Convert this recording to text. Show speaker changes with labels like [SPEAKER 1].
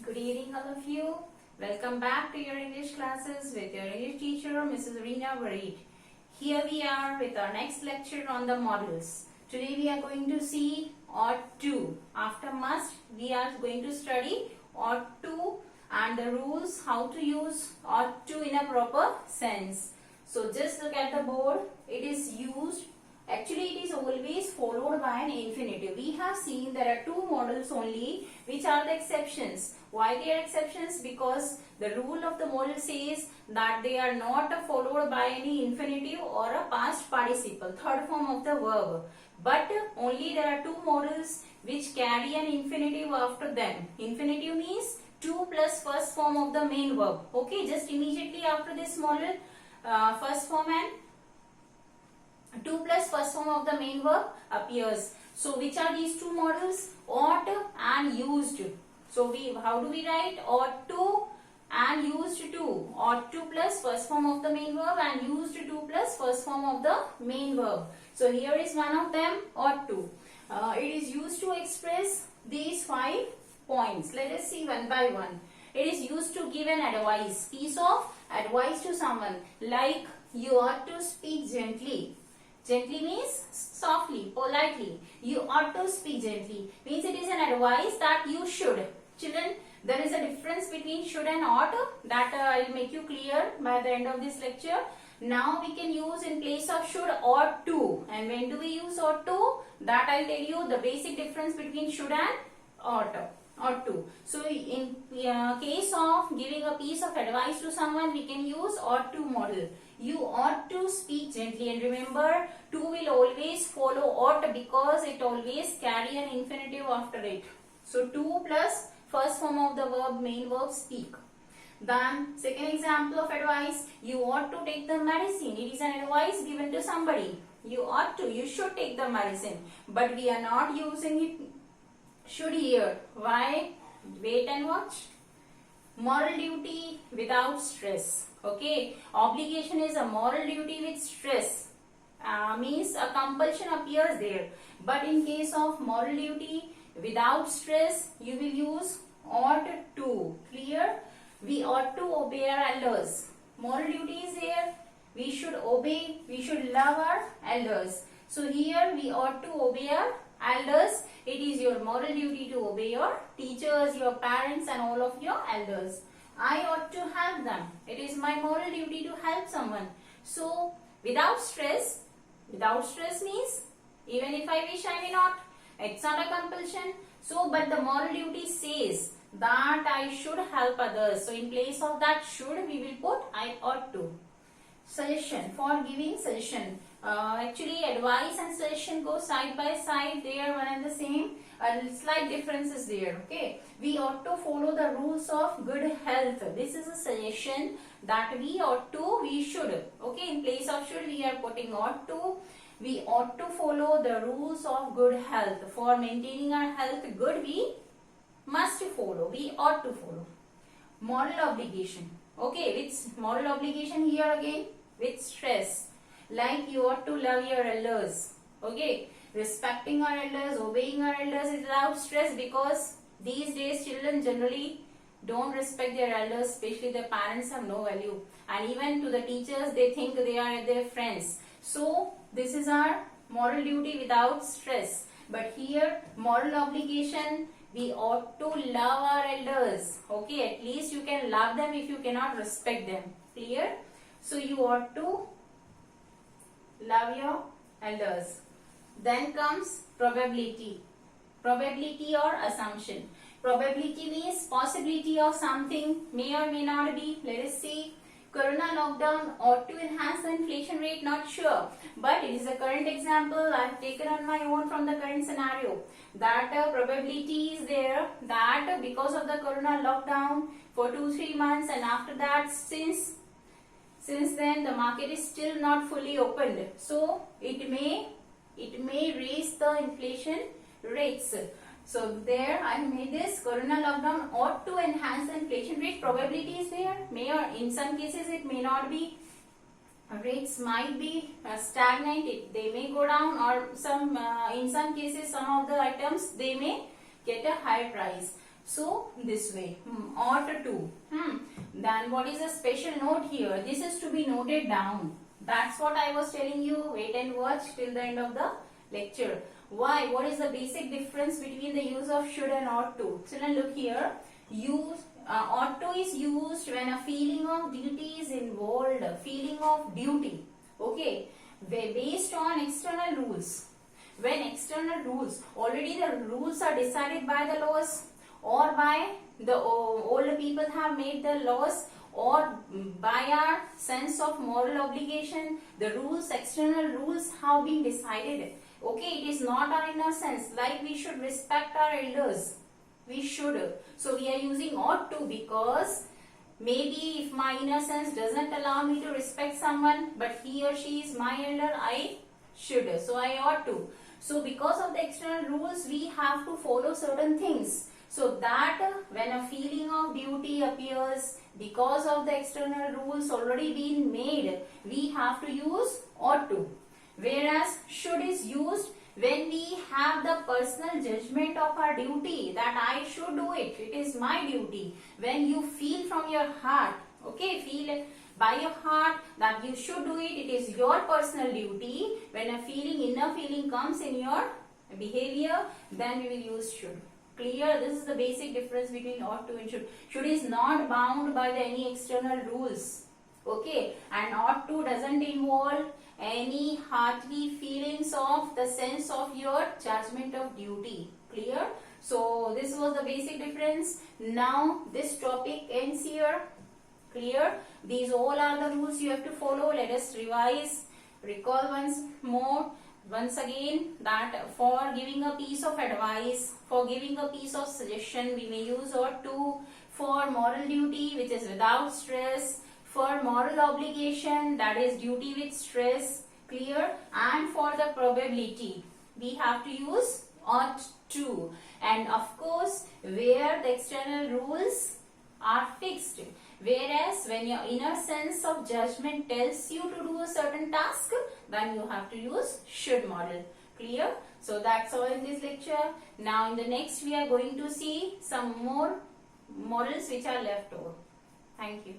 [SPEAKER 1] Good evening, all of you. Welcome back to your English classes with your English teacher, Mrs. Reena Wareed. Here we are with our next lecture on the models. Today we are going to see ought to. After must, we are going to study ought to and the rules how to use ought to in a proper sense. So just look at the board. It is used. Actually, it is always followed by an infinitive. We have seen there are two models only which are the exceptions. Why they are exceptions? Because the rule of the model says that they are not followed by any infinitive or a past participle, third form of the verb. But only there are two models which carry an infinitive after them. Infinitive means to plus first form of the main verb. Okay, just immediately after this model, first form and to plus first form of the main verb appears. So which are these two models? Ought and used. So how do we write? Ought to and used to. Ought to plus first form of the main verb and used to plus first form of the main verb. So here is one of them, ought to. It is used to express these 5 points. Let us see one by one. It is used to give an advice, piece of advice to someone, like you ought to speak gently. Gently means softly, politely. You ought to speak gently. Means it is an advice that you should. Children, there is a difference between should and ought that I will make you clear by the end of this lecture. Now we can use in place of should ought to. And when do we use ought to? That I will tell you the basic difference between should and ought to. So in case of giving a piece of advice to someone, we can use ought to model. You ought to speak gently, and remember to will always follow ought because it always carry an infinitive after it. So to plus first form of the verb, main verb speak. Then second example of advice, you ought to take the medicine. It is an advice given to somebody. You ought to, you should take the medicine, but we are not using it should here. Why? Wait and watch. Moral duty without stress. Okay, obligation is a moral duty with stress. Means a compulsion appears there. But in case of moral duty without stress, you will use ought to. Clear? We ought to obey our elders. Moral duty is here. We should obey, we should love our elders. So here we ought to obey our elders. It is your moral duty to obey your teachers, your parents and all of your elders. I ought to help them. It is my moral duty to help someone. So without stress means even if I wish I may not. It's not a compulsion. So but the moral duty says that I should help others. So in place of that should we will put I ought to. Suggestion, for giving suggestion. Actually advice and suggestion go side by side. They are one and the same. Slight difference is there. Okay, we ought to follow the rules of good health. This is a suggestion that we ought to, we should. Okay, in place of should we are putting ought to. We ought to follow the rules of good health. For maintaining our health good, we must follow, we ought to follow. Moral obligation. Okay, with moral obligation here again with stress. Like you ought to love your elders. Okay, respecting our elders, obeying our elders is without stress, because these days children generally don't respect their elders, especially their parents have no value. And even to the teachers, they think they are their friends. So this is our moral duty without stress. But here moral obligation, we ought to love our elders. Okay, at least you can love them if you cannot respect them. Clear? So you ought to love your elders. Then comes probability. Probability or assumption. Probability means possibility of something may or may not be. Let us see. Corona lockdown ought to enhance the inflation rate, not sure. But it is a current example I have taken on my own from the current scenario. That probability is there that because of the corona lockdown for 2-3 months, and after that since then the market is still not fully opened. So it may raise the inflation rates. So there I made this corona lockdown ought to enhance the inflation rate. Probability is there. May or in some cases it may not be. Rates might be stagnant. They may go down, or in some cases some of the items they may get a higher price. So this way, ought to. Then what is the special note here? This is to be noted down. That's what I was telling you. Wait and watch till the end of the lecture. Why? What is the basic difference between the use of should and ought to? Children, look here. Ought to is used when a feeling of duty is involved. Feeling of duty. Okay. Based on external rules. When external rules, already the rules are decided by the laws, or by the older people have made the laws, or by our sense of moral obligation, the rules, external rules have been decided. Okay, it is not our inner sense, like we should respect our elders. We should. So we are using ought to, because maybe if my inner sense doesn't allow me to respect someone, but he or she is my elder, I should. So I ought to. So because of the external rules, we have to follow certain things. So that when a feeling of duty appears, because of the external rules already been made, we have to use ought to. Whereas should is used when we have the personal judgment of our duty, that I should do it, it is my duty. When you feel from your heart, okay, feel by your heart that you should do it, it is your personal duty. When a feeling, inner feeling comes in your behavior, then we will use should. Clear? This is the basic difference between ought to and should. Should is not bound by any external rules. Okay, and ought to doesn't involve any heartly feelings of the sense of your judgment of duty. Clear? So this was the basic difference. Now this topic ends here. Clear? These all are the rules you have to follow. Let us revise. Recall once more. Once again, that for giving a piece of advice, for giving a piece of suggestion, we may use ought to. For moral duty, which is without stress. For moral obligation, that is duty with stress. Clear? And for the probability, we have to use ought to. And of course, where the external rules are fixed. Whereas when your inner sense of judgment tells you to do a certain task, then you have to use should model. Clear? So that's all in this lecture. Now in the next we are going to see some more models which are left over. Thank you.